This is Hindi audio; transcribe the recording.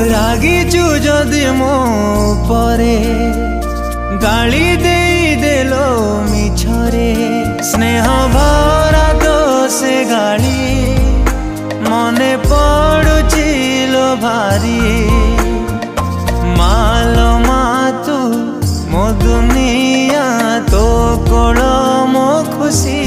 रागिचु जदि मो परे गाली दे देलो मिछरे स्नेह भरा तो से गाली मने पड़ुची लो भारी मालो मा तू मो दुनिया तो कोड़ मो खुशी